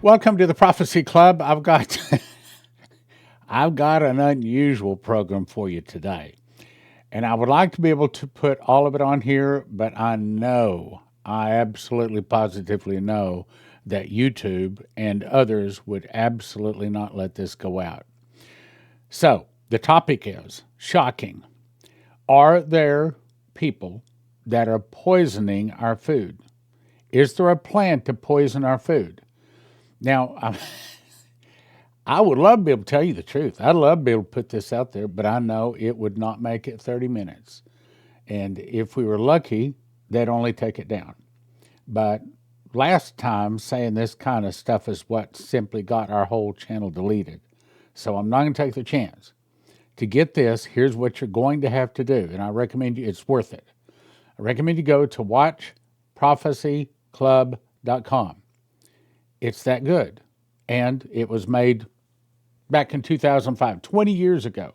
Welcome to the Prophecy Club. I've got an unusual program for you today. And I would like to be able to put all of it on here, but I absolutely positively know that YouTube and others would absolutely not let this go out. So, the topic is shocking. Are there people that are poisoning our food? Is there a plan to poison our food? Now, I would love to be able to tell you the truth. I'd love to be able to put this out there, but I know it would not make it 30 minutes. And if we were lucky, they'd only take it down. But last time, saying this kind of stuff is what simply got our whole channel deleted. So I'm not going to take the chance. To get this, here's what you're going to have to do. And I recommend you, it's worth it. I recommend you go to watchprophecyclub.com. It's that good. And it was made back in 2005, 20 years ago.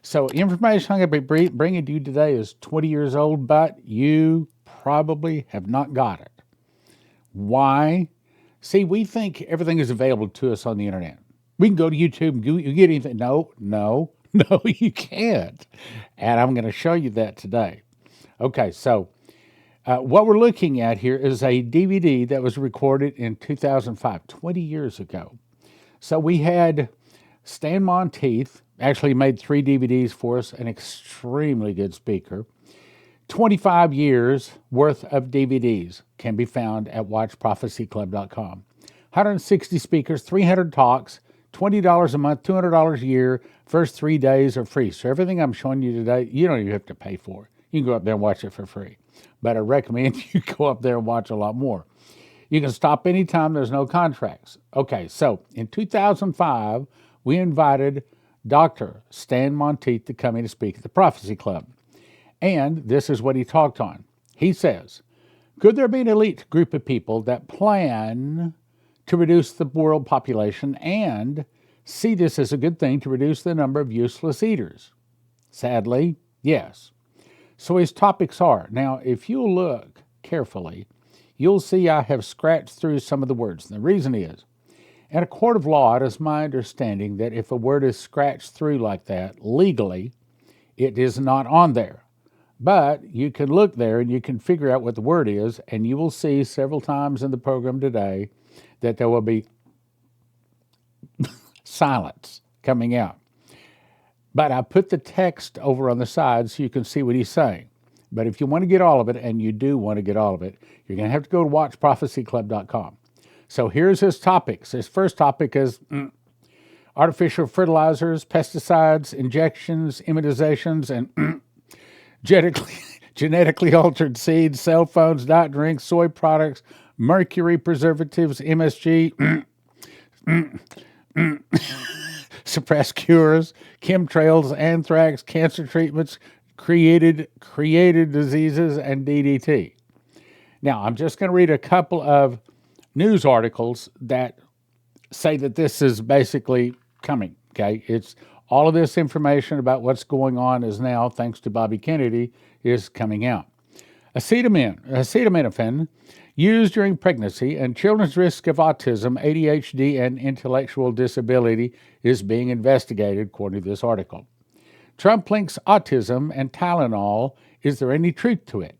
So information I'm going to be bringing to you today is 20 years old, but you probably have not got it. Why? See, we think everything is available to us on the internet. We can go to YouTube and you get anything. No, you can't. And I'm going to show you that today. Okay, so what we're looking at here is a DVD that was recorded in 2005, 20 years ago. So we had Stan Monteith actually made 3 DVDs for us, an extremely good speaker. 25 years worth of DVDs can be found at watchprophecyclub.com. 160 speakers, 300 talks, $20 a month, $200 a year. First 3 days are free. So everything I'm showing you today, you don't even have to pay for. You can go up there and watch it for free. But I recommend you go up there and watch a lot more. You can stop anytime, there's no contracts. Okay, so in 2005, we invited Dr. Stan Monteith to come in to speak at the Prophecy Club. And this is what he talked on. He says, could there be an elite group of people that plan to reduce the world population and see this as a good thing to reduce the number of useless eaters? Sadly, yes. So his topics are, now if you look carefully, you'll see I have scratched through some of the words. And the reason is, in a court of law, it is my understanding that if a word is scratched through like that, legally, it is not on there. But you can look there and you can figure out what the word is, and you will see several times in the program today that there will be silence coming out. But I put the text over on the side so you can see what he's saying. But if you want to get all of it, and you do want to get all of it, you're going to have to go to watchprophecyclub.com. So here's his topics. His first topic is artificial fertilizers, pesticides, injections, immunizations, and genetically altered seeds, cell phones, diet drinks, soy products, mercury preservatives, MSG, suppressed cures, chemtrails, anthrax, cancer treatments, created diseases, and DDT. Now, I'm just going to read a couple of news articles that say that this is basically coming, okay? It's all of this information about what's going on is now, thanks to Bobby Kennedy, is coming out. Acetaminophen used during pregnancy and children's risk of autism, ADHD, and intellectual disability is being investigated, according to this article. Trump links autism and Tylenol. Is there any truth to it?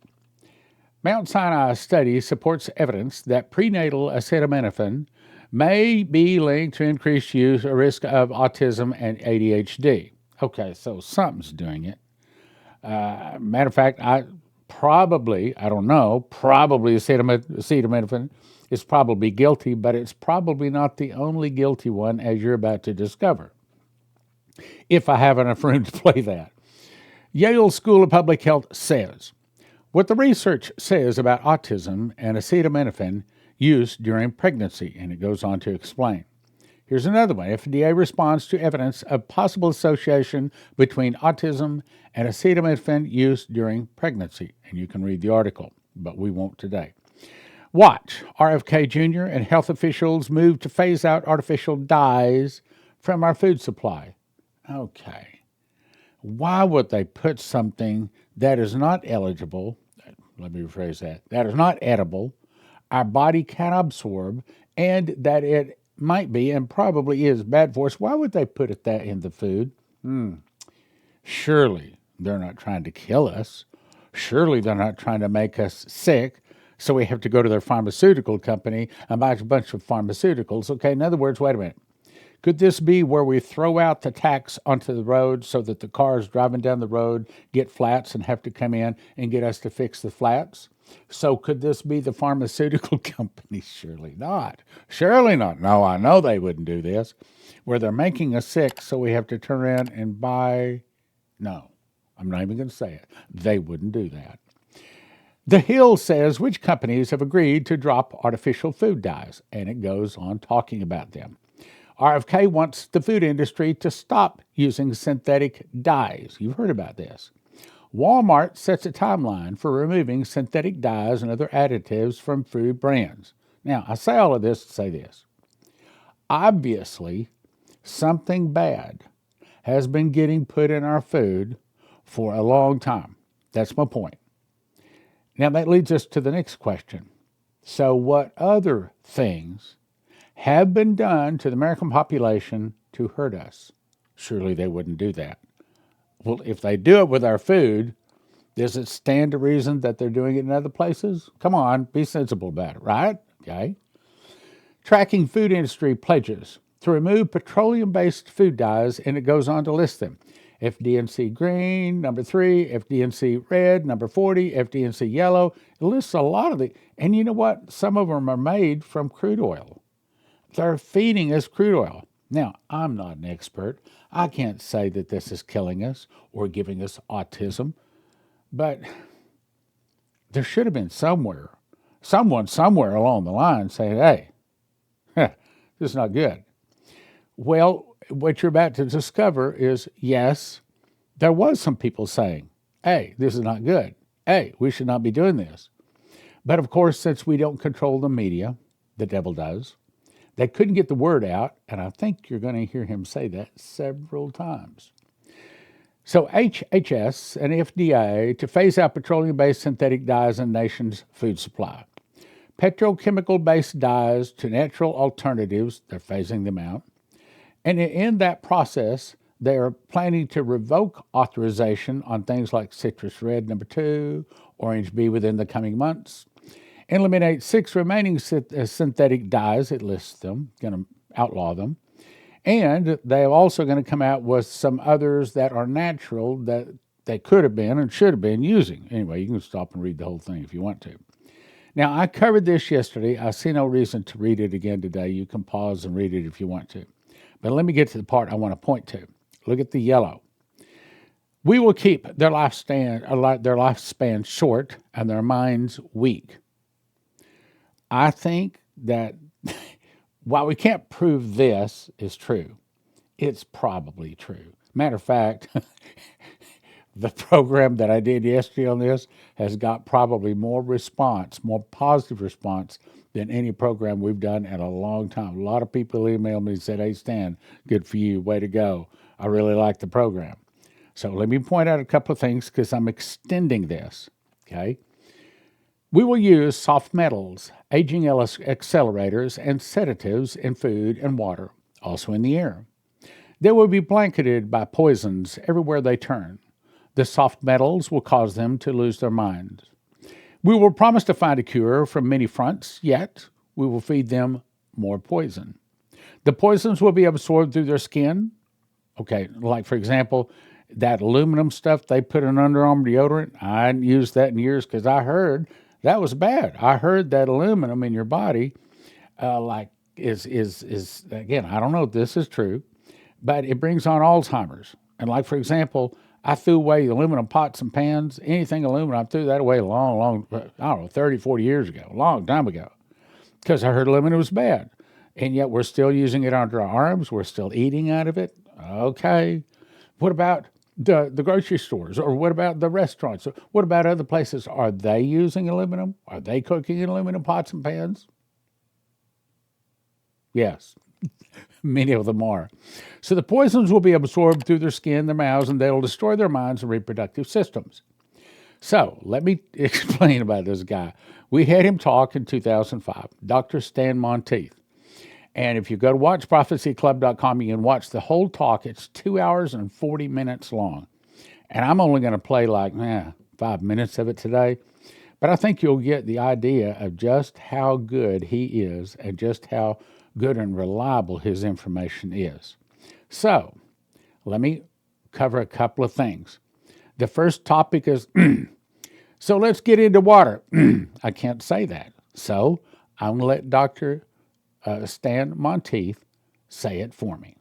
Mount Sinai study supports evidence that prenatal acetaminophen may be linked to increased use or risk of autism and ADHD. Okay, so something's doing it. Matter of fact, probably acetaminophen is probably guilty, but it's probably not the only guilty one, as you're about to discover, if I have enough room to play that. Yale School of Public Health says, what the research says about autism and acetaminophen use during pregnancy, and it goes on to explain. Here's another one. FDA responds to evidence of possible association between autism and acetaminophen use during pregnancy, and you can read the article, but we won't today. Watch, RFK Jr. and health officials move to phase out artificial dyes from our food supply. Okay. Why would they put something that is not eligible, let me rephrase that is not edible, our body can absorb, and that it might be and probably is bad for us. Why would they put that in the food? Surely they're not trying to kill us. Surely they're not trying to make us sick. So we have to go to their pharmaceutical company and buy a bunch of pharmaceuticals. Okay, in other words, wait a minute. Could this be where we throw out the tax onto the road so that the cars driving down the road get flats and have to come in and get us to fix the flats? So could this be the pharmaceutical company? Surely not. Surely not. No, I know they wouldn't do this. Where they're making us sick, so we have to turn around and buy. No, I'm not even going to say it. They wouldn't do that. The Hill says which companies have agreed to drop artificial food dyes, and it goes on talking about them. RFK wants the food industry to stop using synthetic dyes. You've heard about this. Walmart sets a timeline for removing synthetic dyes and other additives from food brands. Now, I say all of this to say this. Obviously, something bad has been getting put in our food for a long time. That's my point. Now, that leads us to the next question. So, what other things have been done to the American population to hurt us? Surely they wouldn't do that. Well, if they do it with our food, does it stand to reason that they're doing it in other places? Come on, be sensible about it, right? Okay. Tracking food industry pledges to remove petroleum-based food dyes, and it goes on to list them. FDNC green, number 3, FDNC red, number 40, FDNC yellow. It lists a lot of the, and you know what? Some of them are made from crude oil. They're feeding us crude oil. Now, I'm not an expert. I can't say that this is killing us or giving us autism, but there should have been someone somewhere along the line saying, hey, this is not good. Well, what you're about to discover is, yes, there was some people saying, hey, this is not good. Hey, we should not be doing this. But of course, since we don't control the media, the devil does, they couldn't get the word out, and I think you're going to hear him say that several times. So HHS and FDA to phase out petroleum-based synthetic dyes in the nation's food supply. Petrochemical-based dyes to natural alternatives, they're phasing them out. And in that process, they are planning to revoke authorization on things like citrus red, number 2, orange B within the coming months. Eliminate 6 remaining synthetic dyes, it lists them, going to outlaw them. And they're also going to come out with some others that are natural that they could have been and should have been using. Anyway, you can stop and read the whole thing if you want to. Now, I covered this yesterday. I see no reason to read it again today. You can pause and read it if you want to. But let me get to the part I want to point to. Look at the yellow. We will keep their lifespan short and their minds weak. I think that while we can't prove this is true, it's probably true. Matter of fact, the program that I did yesterday on this has got probably more positive response than any program we've done in a long time. A lot of people emailed me and said, hey, Stan, good for you, way to go. I really like the program. So let me point out a couple of things because I'm extending this, okay? We will use soft metals, aging accelerators, and sedatives in food and water, also in the air. They will be blanketed by poisons everywhere they turn. The soft metals will cause them to lose their minds. We will promise to find a cure from many fronts, yet we will feed them more poison. The poisons will be absorbed through their skin. Okay, like for example, that aluminum stuff they put in Under Armour deodorant, I hadn't used that in years because I heard that was bad. I heard that aluminum in your body, is again, I don't know if this is true, but it brings on Alzheimer's. And like, for example, I threw away aluminum pots and pans, anything aluminum, I threw that away long, I don't know, 30, 40 years ago, a long time ago, because I heard aluminum was bad. And yet we're still using it under our arms. We're still eating out of it. Okay. What about the grocery stores, or what about the restaurants? Or what about other places? Are they using aluminum? Are they cooking in aluminum pots and pans? Yes, many of them are. So the poisons will be absorbed through their skin, their mouths, and they'll destroy their minds and reproductive systems. So let me explain about this guy. We had him talk in 2005, Dr. Stan Monteith. And if you go to watchprophecyclub.com, you can watch the whole talk. It's 2 hours and 40 minutes long. And I'm only going to play like 5 minutes of it today. But I think you'll get the idea of just how good he is and just how good and reliable his information is. So let me cover a couple of things. The first topic is, so let's get into water. I can't say that. So I'm going to let Dr. Stan Monteith say it for me.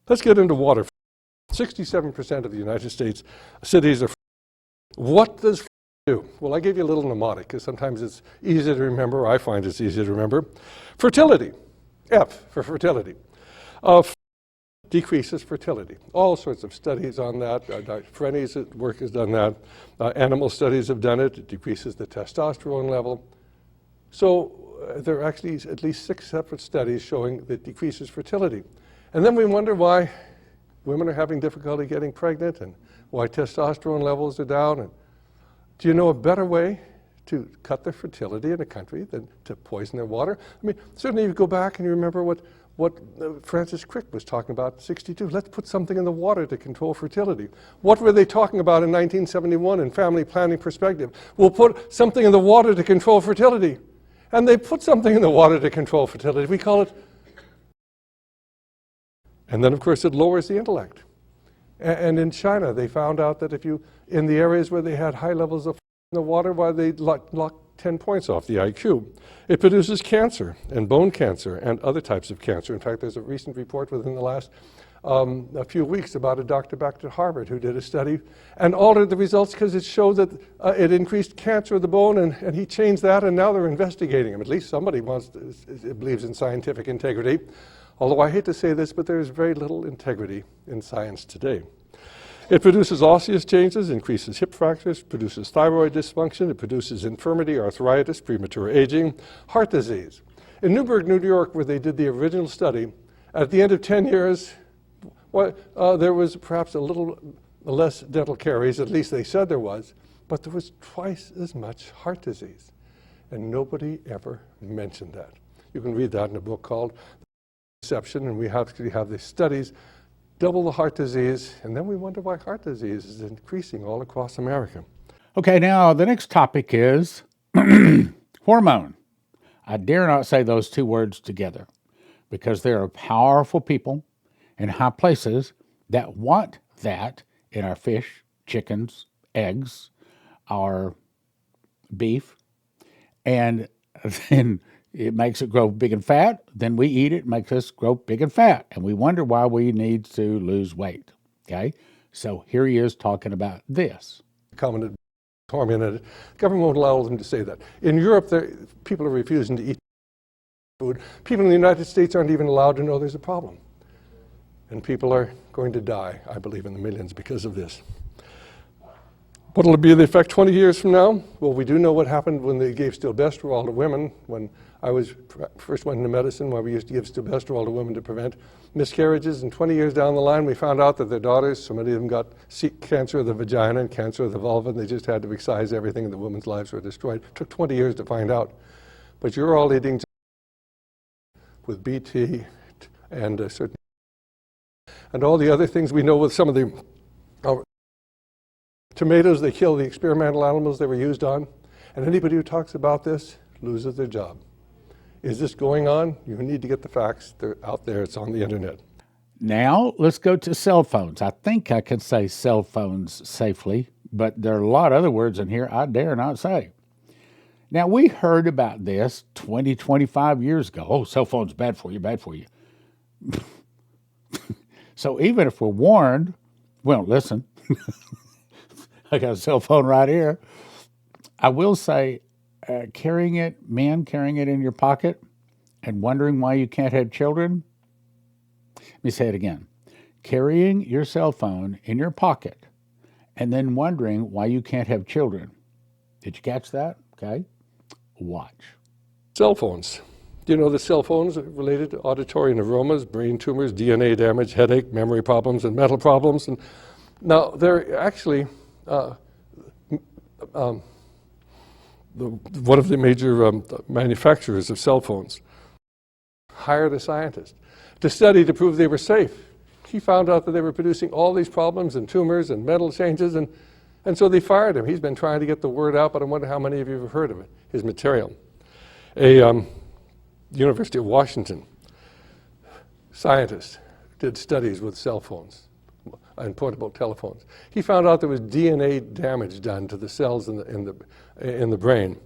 Let's get into water. 67% of the United States cities are. What does do? Well, I gave you a little mnemonic because sometimes it's easy to remember. I find it's easy to remember. Fertility. F for fertility. Decreases fertility. All sorts of studies on that. Frenny's work has done that. Animal studies have done it. It decreases the testosterone level. So there are actually at least 6 separate studies showing that it decreases fertility. And then we wonder why women are having difficulty getting pregnant and why testosterone levels are down. And do you know a better way to cut their fertility in a country than to poison their water? I mean, certainly you go back and you remember what Francis Crick was talking about in 62. Let's put something in the water to control fertility. What were they talking about in 1971 in family planning perspective? We'll put something in the water to control fertility. And they put something in the water to control fertility. We call it. And then, of course, it lowers the intellect. And in China, they found out that if you, in the areas where they had high levels of in the water, why they locked 10 points off the IQ. It produces cancer and bone cancer and other types of cancer. In fact, there's a recent report within the last a few weeks about a doctor back at Harvard who did a study and altered the results because it showed that it increased cancer of the bone, and he changed that, and now they're investigating him. At least somebody believes in scientific integrity. Although I hate to say this, but there is very little integrity in science today. It produces osseous changes, increases hip fractures, produces thyroid dysfunction, it produces infirmity, arthritis, premature aging, heart disease. In Newburgh, New York, where they did the original study, at the end of 10 years, there was perhaps a little less dental caries, at least they said there was, but there was twice as much heart disease. And nobody ever mentioned that. You can read that in a book called Deception, and we have the studies double the heart disease, and then we wonder why heart disease is increasing all across America. Okay, now the next topic is hormone. I dare not say those two words together because there are powerful people in high places that want that in our fish, chickens, eggs, our beef, and then it makes it grow big and fat. Then we eat it, it makes us grow big and fat. And we wonder why we need to lose weight. Okay? So here he is talking about this. Commented, tormented. The government won't allow them to say that. In Europe, people are refusing to eat food. People in the United States aren't even allowed to know there's a problem. And people are going to die, I believe, in the millions because of this. What will be the effect 20 years from now? Well, we do know what happened when they gave stilbestrol to women. When I first went into medicine, where we used to give stilbestrol to women to prevent miscarriages. And 20 years down the line, we found out that their daughters, so many of them got cancer of the vagina and cancer of the vulva, and they just had to excise everything, and the women's lives were destroyed. It took 20 years to find out. But you're all eating with BT and certain and all the other things we know with some of the tomatoes, they kill the experimental animals they were used on. And anybody who talks about this loses their job. Is this going on? You need to get the facts. They're out there. It's on the internet. Now, let's go to cell phones. I think I can say cell phones safely, but there are a lot of other words in here I dare not say. Now, we heard about this 20, 25 years ago. Oh, cell phone's bad for you, bad for you. So even if we're warned, we don't listen. I got a cell phone right here. I will say, men carrying it in your pocket and wondering why you can't have children. Let me say it again. Carrying your cell phone in your pocket and then wondering why you can't have children. Did you catch that? Okay. Watch. Cell phones. Do you know that cell phones are related to auditory neuromas, brain tumors, DNA damage, headache, memory problems, and mental problems? And now, they're actually one of the major manufacturers of cell phones. hired a scientist to study to prove they were safe. He found out that they were producing all these problems and tumors and metal changes, and so they fired him. He's been trying to get the word out, but I wonder how many of you have heard of it, his material. A University of Washington scientist did studies with cell phones and portable telephones. He found out there was DNA damage done to the cells in the brain.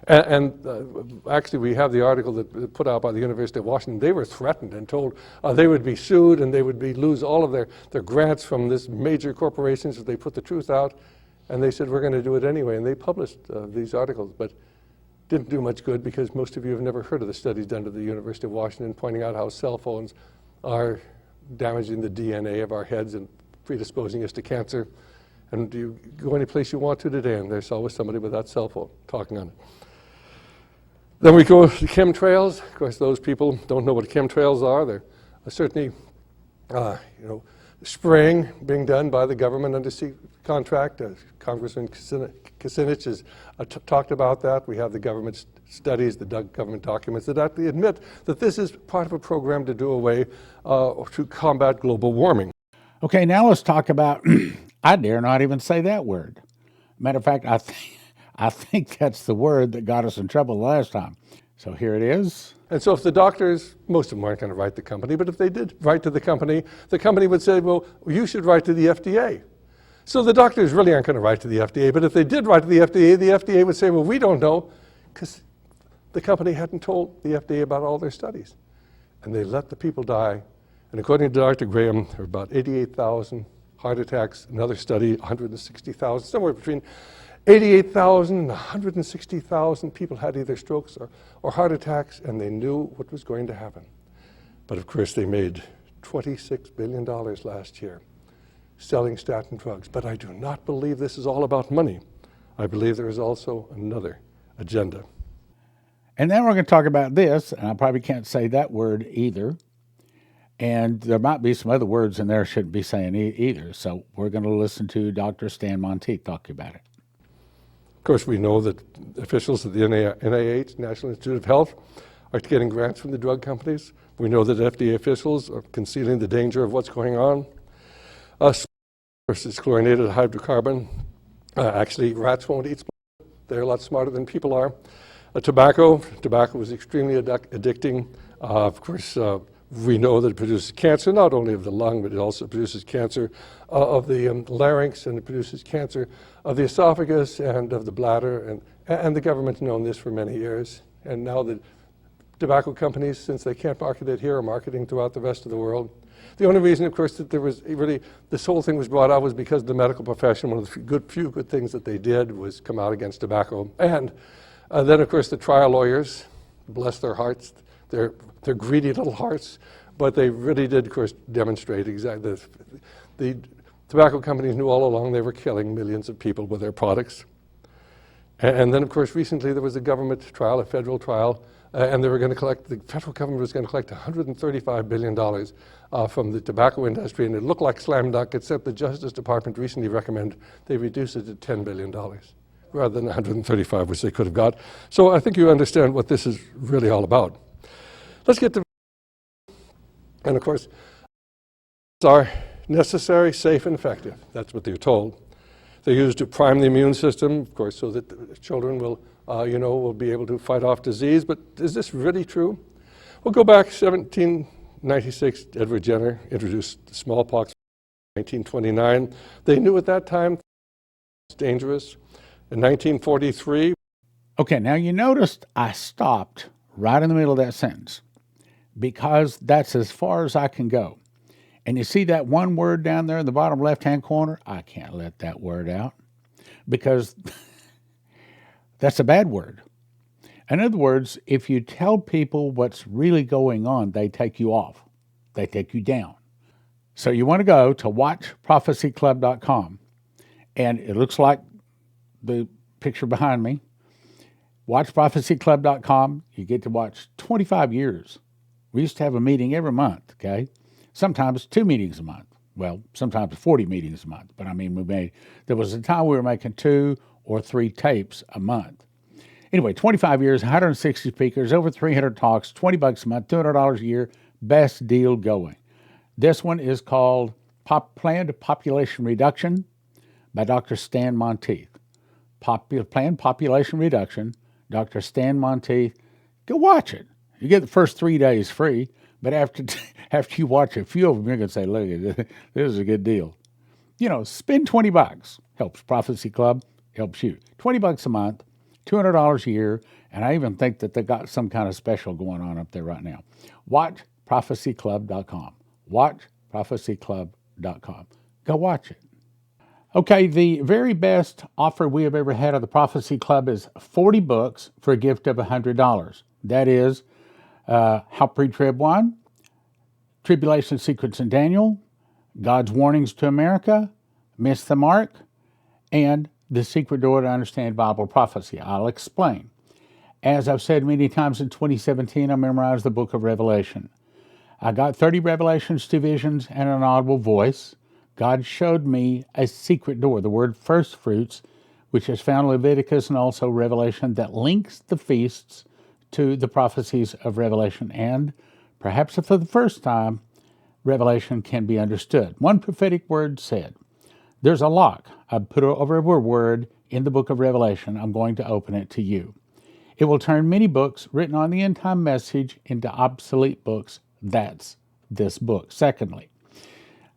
Actually, we have the article that put out by the University of Washington. They were threatened and told they would be sued and they would lose all of their grants from this major corporations if they put the truth out. And they said, we're going to do it anyway. And they published these articles, but didn't do much good because most of you have never heard of the studies done at the University of Washington pointing out how cell phones are damaging the DNA of our heads and predisposing us to cancer. And you go any place you want to today, and there's always somebody with that cell phone talking on it. Then we go to chemtrails. Of course, those people don't know what chemtrails are. They're certainly, spraying being done by the government under contract. Congressman Kucinich has talked about that. We have the government studies, the government documents that actually admit that this is part of a program to do away to combat global warming. Okay, now let's talk about, I dare not even say that word. Matter of fact, I think that's the word that got us in trouble last time. So here it is. And so if the doctors, most of them aren't going to write the company, but if they did write to the company would say, well, you should write to the FDA. So the doctors really aren't going to write to the FDA, but if they did write to the FDA would say, well, we don't know, because the company hadn't told the FDA about all their studies. And they let the people die. And according to Dr. Graham, there were about 88,000 heart attacks. Another study, 160,000, somewhere between 88,000 and 160,000 people had either strokes or heart attacks, and they knew what was going to happen. But of course, they made $26 billion last year selling statin drugs. But I do not believe this is all about money. I believe there is also another agenda. And then we're going to talk about this, and I probably can't say that word either. And there might be some other words in there I shouldn't be saying either. So we're going to listen to Dr. Stan Monteith talk about it. Of course, we know that officials at the NIH, National Institute of Health, are getting grants from the drug companies. We know that FDA officials are concealing the danger of what's going on. Versus chlorinated hydrocarbon. Actually, rats won't eat split. They're a lot smarter than people are. Tobacco is extremely addicting. Of course, we know that it produces cancer, not only of the lung, but it also produces cancer of the larynx, and it produces cancer of the esophagus and of the bladder. And the government's known this for many years. And now the tobacco companies, since they can't market it here, are marketing throughout the rest of the world. The only reason, of course, that there was really, this whole thing was brought out was because of the medical profession. One of the few good things that they did was come out against tobacco. And then, of course, the trial lawyers, bless their hearts, their greedy little hearts, but they really did, of course, demonstrate exactly. The tobacco companies knew all along they were killing millions of people with their products. And then, of course, recently there was a government trial, a federal trial, and they were going to collect, the federal government was going to collect $135 billion from the tobacco industry, and it looked like slam dunk, except the Justice Department recently recommended they reduce it to $10 billion rather than 135, which they could have got. So I think you understand what this is really all about. Let's get to, and of course, are necessary, safe, and effective. That's what they're told. They're used to prime the immune system, of course, so that the children will be able to fight off disease. But is this really true? We'll go back 1796. Edward Jenner introduced smallpox in 1929. They knew at that time it's dangerous. In 1943. Okay, now you noticed I stopped right in the middle of that sentence because that's as far as I can go. And you see that one word down there in the bottom left-hand corner? I can't let that word out because that's a bad word. In other words, if you tell people what's really going on, they take you off. They take you down. So you want to go to watchprophecyclub.com, and it looks like the picture behind me. Watchprophecyclub.com. You get to watch 25 years. We used to have a meeting every month, okay? Sometimes 2 meetings a month. Well, sometimes 40 meetings a month. But I mean, there was a time we were making 2 or 3 tapes a month. Anyway, 25 years, 160 speakers, over 300 talks, $20 a month, $200 a year, best deal going. This one is called Planned Population Reduction by Dr. Stan Monteith. Planned Population Reduction, Dr. Stan Monteith. Go watch it. You get the first 3 days free, but after you watch a few of them, you're going to say, look, this is a good deal. Spend $20. Helps Prophecy Club, helps you. $20 a month, $200 a year, and I even think that they got some kind of special going on up there right now. WatchProphecyClub.com. WatchProphecyClub.com. Go watch it. Okay, the very best offer we have ever had of the Prophecy Club is 40 books for a gift of $100. That is How Pre-Trib Won, Tribulation Secrets in Daniel, God's Warnings to America, Miss the Mark, and The Secret Door to Understand Bible Prophecy. I'll explain. As I've said many times in 2017, I memorized the book of Revelation. I got 30 revelations, 2 visions, and an audible voice. God showed me a secret door, the word first fruits, which is found in Leviticus and also Revelation, that links the feasts to the prophecies of Revelation. And perhaps for the first time, Revelation can be understood. One prophetic word said, there's a lock. I put over every word in the book of Revelation. I'm going to open it to you. It will turn many books written on the end-time message into obsolete books. That's this book. Secondly,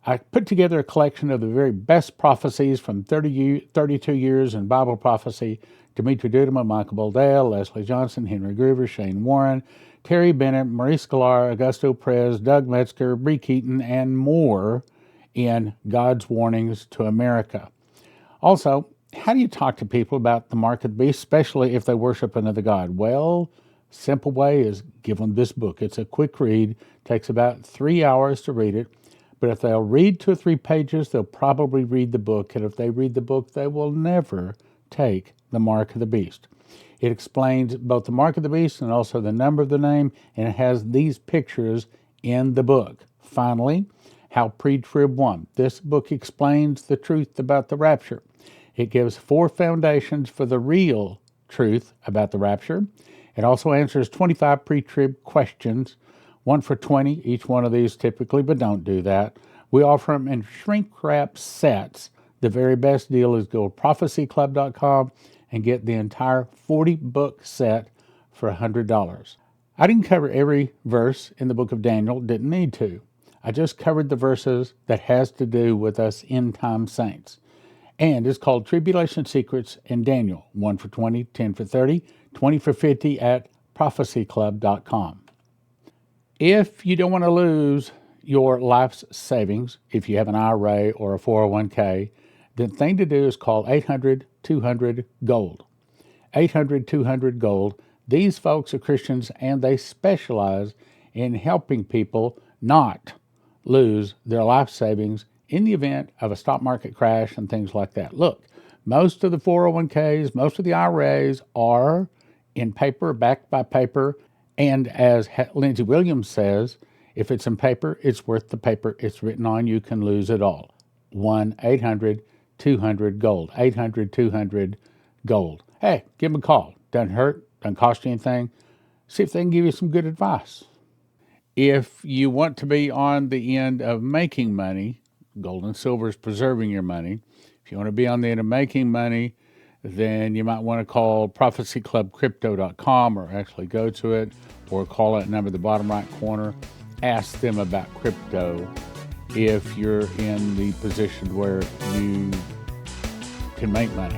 I put together a collection of the very best prophecies from 32 years in Bible prophecy: Dimitri Duduman, Michael Boldale, Leslie Johnson, Henry Groover, Shane Warren, Terry Bennett, Maurice Sklar, Augusto Perez, Doug Metzger, Bree Keaton, and more in God's Warnings to America. Also, how do you talk to people about the mark of the beast, especially if they worship another god? Well, simple way is give them this book. It's a quick read, takes about 3 hours to read it. But if they'll read 2 or 3 pages, they'll probably read the book. And if they read the book, they will never take the mark of the beast. It explains both the mark of the beast and also the number of the name, and it has these pictures in the book. Finally, How Pre-Trib Won. This book explains the truth about the rapture. It gives 4 foundations for the real truth about the rapture. It also answers 25 pre-trib questions, 1 for $20, each one of these typically, but don't do that. We offer them in shrink-wrap sets. The very best deal is go to prophecyclub.com and get the entire 40-book set for $100. I didn't cover every verse in the book of Daniel, didn't need to. I just covered the verses that has to do with us end-time saints. And it's called Tribulation Secrets in Daniel, 1 for $20, 10 for $30, 20 for $50 at prophecyclub.com. If you don't want to lose your life's savings, if you have an IRA or a 401k, the thing to do is call 800-200-GOLD. 800-200-GOLD. These folks are Christians, and they specialize in helping people not lose their life savings in the event of a stock market crash and things like that. Look, most of the 401ks, most of the IRAs are in paper, backed by paper. And as Lindsey Williams says, if it's in paper, it's worth the paper it's written on. You can lose it all. 1-800-200-GOLD. 800-200-GOLD. Hey, give them a call. Doesn't hurt. Doesn't cost you anything. See if they can give you some good advice. If you want to be on the end of making money, gold and silver is preserving your money. If you want to be on the end of making money, then you might want to call prophecyclubcrypto.com, or actually go to it, or call that number at the bottom right corner. Ask them about crypto if you're in the position where you can make money.